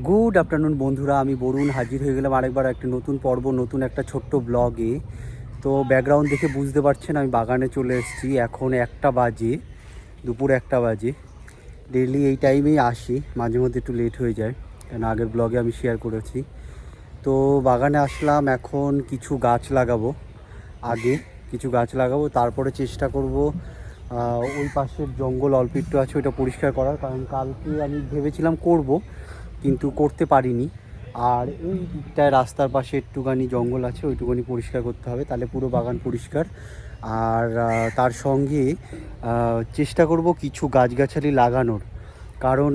Good afternoon বন্ধুরা, আমি বরুণ হাজির হয়ে গেলাম আরেকবার একটা নতুন পর্ব, নতুন একটা ছোট্ট ব্লগে। তো ব্যাকগ্রাউন্ড দেখে বুঝতে পারছেন আমি বাগানে চলে এসেছি। এখন 1টা বাজে, দুপুর 1টা বাজে। ডেইলি এই টাইমেই আসি, মাঝে মধ্যে একটু লেট হয়ে যায়, কারণ আগের ব্লগে আমি শেয়ার করেছি। তো বাগানে আসলাম, এখন কিছু গাছ লাগাবো। আগে কিছু গাছ লাগাবো, তারপরে চেষ্টা করব ওই পাশের জঙ্গল অল্প একটু আছে ওইটা পরিষ্কার করার, কারণ কালকে আমি ভেবেছিলাম করব কিন্তু করতে পারিনি। আর এই দিকটায় রাস্তার পাশে একটুখানি জঙ্গল আছে, ওইটুখানি পরিষ্কার করতে হবে, তাহলে পুরো বাগান পরিষ্কার। আর তার সঙ্গে চেষ্টা করব কিছু গাছগাছালি লাগানোর, কারণ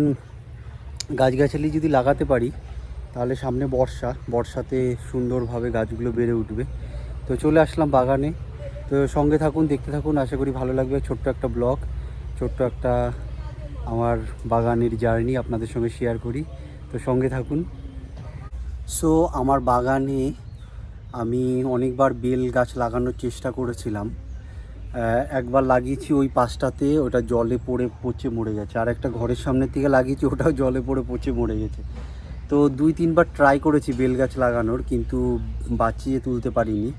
গাছগাছালি যদি লাগাতে পারি তাহলে সামনে বর্ষাতে সুন্দরভাবে গাছগুলো বেড়ে উঠবে। তো চলে আসলাম বাগানে। তো সঙ্গে থাকুন, দেখতে থাকুন, আশা করি ভালো লাগবে। ছোট্ট একটা ব্লগ, ছোট্ট একটা আমার বাগানের জার্নি আপনাদের সঙ্গে শেয়ার করি, তো সঙ্গে থাকুন। সো আমার বাগানে আমি অনেকবার বেল গাছ লাগানোর চেষ্টা করেছিলাম। একবার লাগিয়েছি ওই পাশটাতে, ওটা জলে পড়ে পচে মরে গেছে। আর একটা ঘরের সামনের দিকে লাগিয়েছি, ওটাও জলে পড়ে পচে মরে গেছে। তো 2-3বার ট্রাই করেছি বেল গাছ লাগানোর, কিন্তু বাঁচিয়ে তুলতে পারিনি।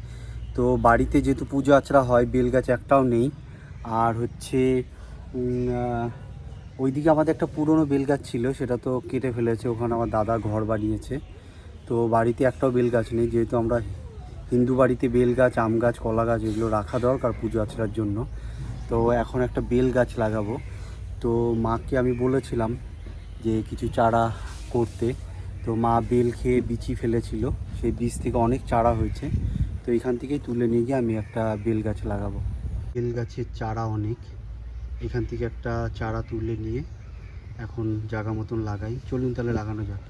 তো বাড়িতে যেহেতু পুজো আচরা হয়, বেল গাছ একটাও নেই। আর হচ্ছে ওইদিকে আমাদের একটা পুরনো বেল গাছ ছিল, সেটা তো কেটে ফেলেছে, ওখানে আমার দাদা ঘর বানিয়েছে। তো বাড়িতে একটাও বেল গাছ নেই, যেহেতু আমরা হিন্দু বাড়িতে বেল গাছ, আম গাছ, কলা গাছ এগুলো রাখা দরকার পুজো আচরার জন্য। তো এখন একটা বেল গাছ লাগাবো। তো মাকে আমি বলেছিলাম যে কিছু চারা করতে। তো মা বেল খেয়ে বিচি ফেলেছিল, সেই বীজ থেকে অনেক চারা হয়েছে। তো এখান থেকেই তুলে নিয়ে গিয়ে আমি একটা বেল গাছ লাগাবো। বেল গাছের চারা অনেক, এখান থেকে একটা চারা তুলে নিয়ে এখন জায়গা মতন লাগাই। চলুন তাহলে লাগানো যাক।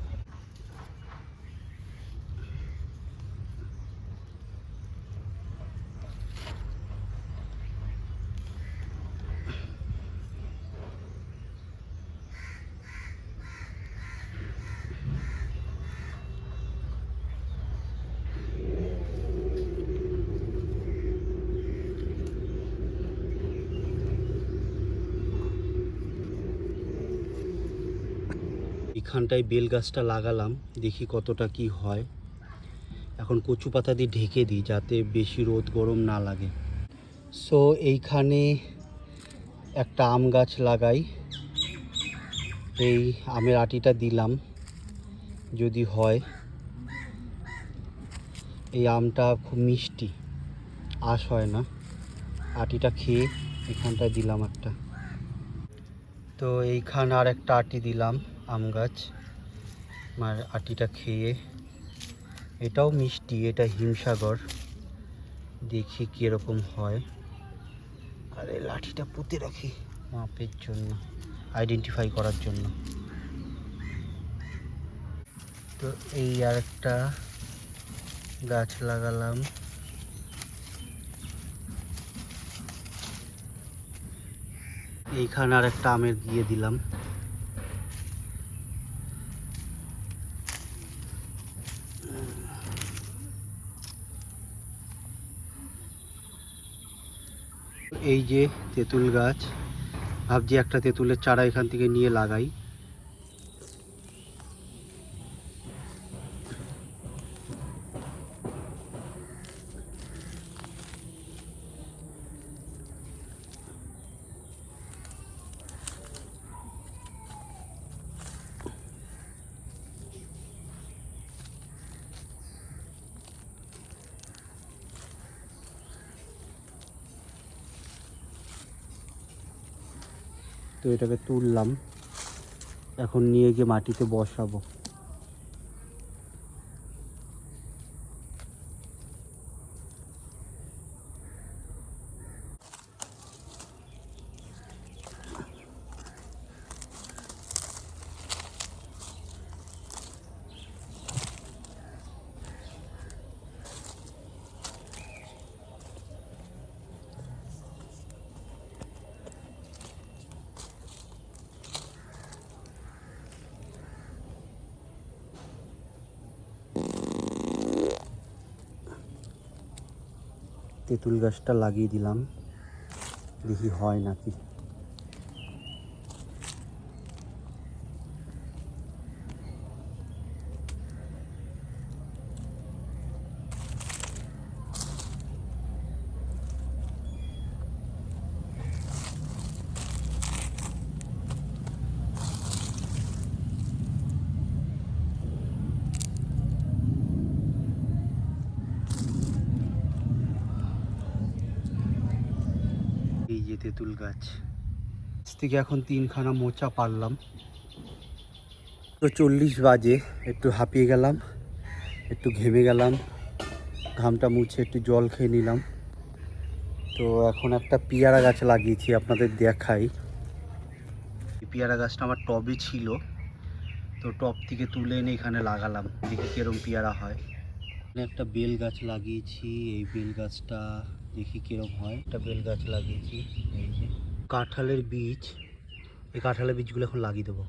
এখানটায় বেল গাছটা লাগালাম, দেখি কতটা কি হয়। এখন কচু পাতা দিয়ে ঢেকে দিই যাতে বেশি রোদ গরম না লাগে। সো এইখানে একটা আম গাছ লাগাই, এই আমের আটিটা দিলাম, যদি হয়। এই আমটা খুব মিষ্টি, আঁশ হয় না। আটিটা খেয়ে এখানটায় দিলাম একটা। তো এইখান আর একটা আটি দিলাম আম গাছ, আর আটিটা খেয়ে। এটাও মিষ্টি, এটা হিমসাগর, দেখি কীরকম হয়। আর এই লাঠিটা পুঁতে রাখি মাপের জন্য, আইডেন্টিফাই করার জন্য। তো এই আর একটা গাছ লাগালাম। এইখানে আর একটা আমের দিয়ে দিলাম। এই যে তেঁতুল গাছ, ভাবছি একটা তেঁতুলের চারা এখান থেকে নিয়ে লাগাই। তো এটাকে তুললাম, এখন নিয়ে গিয়ে মাটিতে বসাবো। তেঁতুল গাছটা লাগিয়ে দিলাম, দেখি হয় নাকি। তেঁতুল গাছ থেকে এখন 3খানা মোচা পারলাম। তো 40 বাজে, একটু হাঁপিয়ে গেলাম, একটু ঘেমে গেলাম, ঘামটা মুছে একটু জল খেয়ে নিলাম। তো এখন একটা পেয়ারা গাছ লাগিয়েছি, আপনাদের দেখাই। এই পেয়ারা গাছটা আমার টবে ছিল, তো টব থেকে তুলে এনে এখানে লাগালাম, দেখি কিরম পেয়ারা হয়। একটা বেল গাছ লাগিয়েছি, এই বেল গাছটা দেখি কিরম হয়। একটা বেল গাছ লাগিয়েছি, এই যে কাঁঠালের বীজ, এই কাঁঠালের বীজগুলো এখন লাগিয়ে দেবো।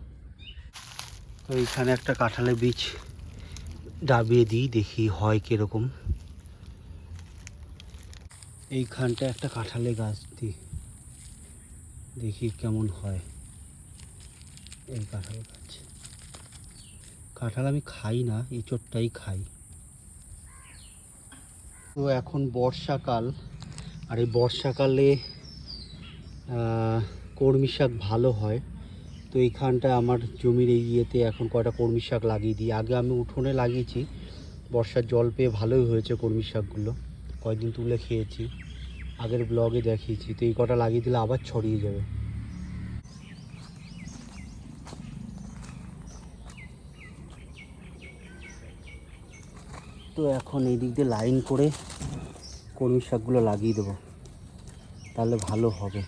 তো এইখানে একটা কাঁঠালের বীজ ডাবিয়ে দিই, দেখি হয় কিরকম। এইখানটা একটা কাঁঠালের গাছ দিই, দেখি কেমন হয়। এই কাঁঠাল গাছ, কাঁঠাল আমি খাই না, এঁচোড়টাই খাই। তো এখন বর্ষাকাল, আর এই বর্ষাকালে কলমি শাক ভালো হয়। তো এইখানটা আমার জমির এই ইয়েতে এখন কয়টা কলমি শাক লাগিয়ে দিই। আগে আমি উঠোনে লাগিয়েছি, বর্ষার জল পেয়ে ভালোই হয়েছে কলমি শাকগুলো, কয়েকদিন তুলে খেয়েছি, আগের ব্লগে দেখিয়েছি। তো এই কটা লাগিয়ে দিলে আবার ছড়িয়ে যাবে। তো এখন এই দিক দিয়ে লাইন করে কলমি শাকগুলো লাগিয়ে দেবো, তাহলে ভালো হবে।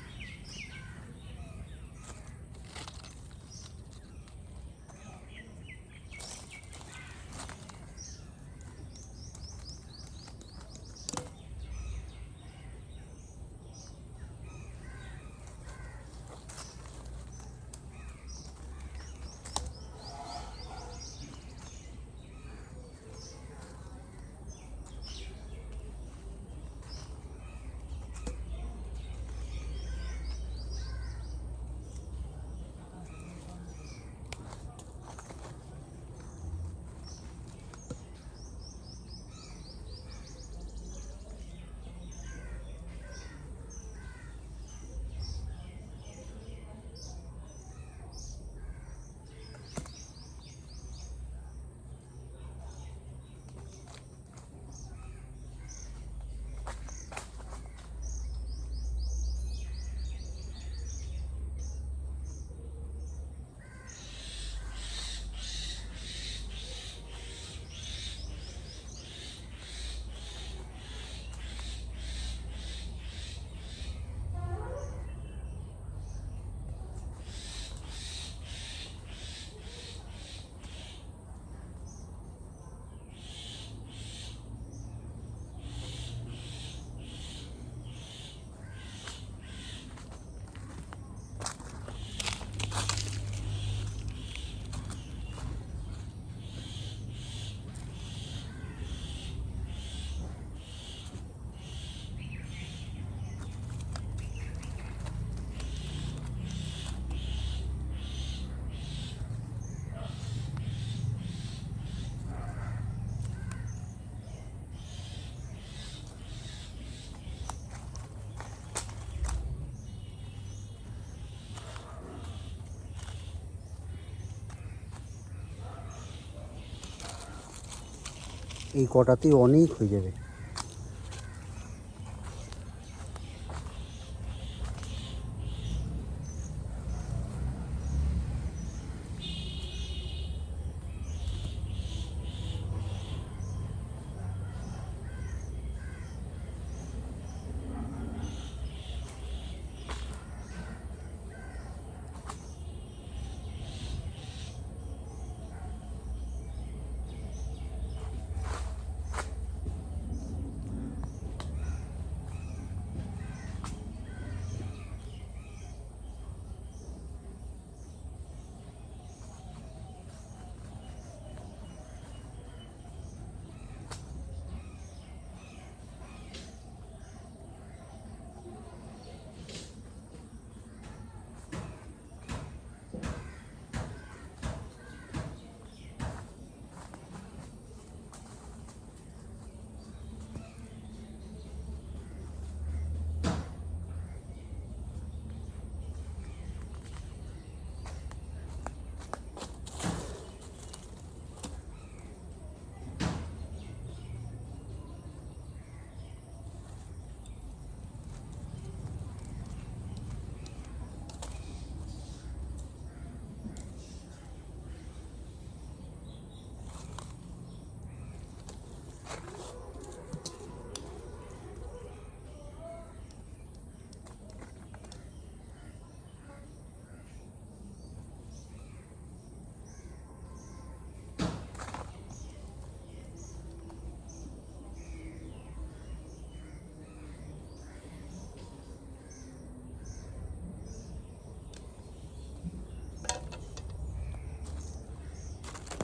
এই কটাতেই অনেক হয়ে যাবে।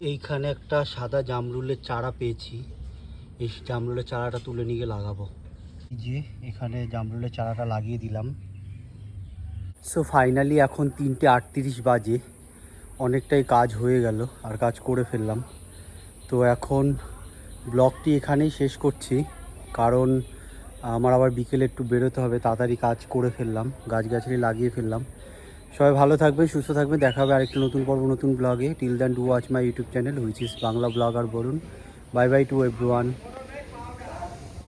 এইখানে একটা সাদা জামরুলের চারা পেয়েছি, এই জামরুলের চারাটা তুলে নিয়ে গিয়ে লাগাবো। এই যে এখানে জামরুলের চারাটা লাগিয়ে দিলাম। সো ফাইনালি এখন 3:38 বাজে, অনেকটাই কাজ হয়ে গেল আর কাজ করে ফেললাম। তো এখন ব্লগটি এখানেই শেষ করছি, কারণ আমার আবার বিকেলে একটু বেরোতে হবে, তাড়াতাড়ি কাজ করে ফেললাম, গাছগাছালি লাগিয়ে ফেললাম। সবাই ভালো থাকবে, সুস্থ থাকবে, দেখা হবে আরেকটা নতুন পর্ব নতুন ব্লগে। Till then do watch my YouTube channel which is Bangla blogger Barun. Bye bye to everyone.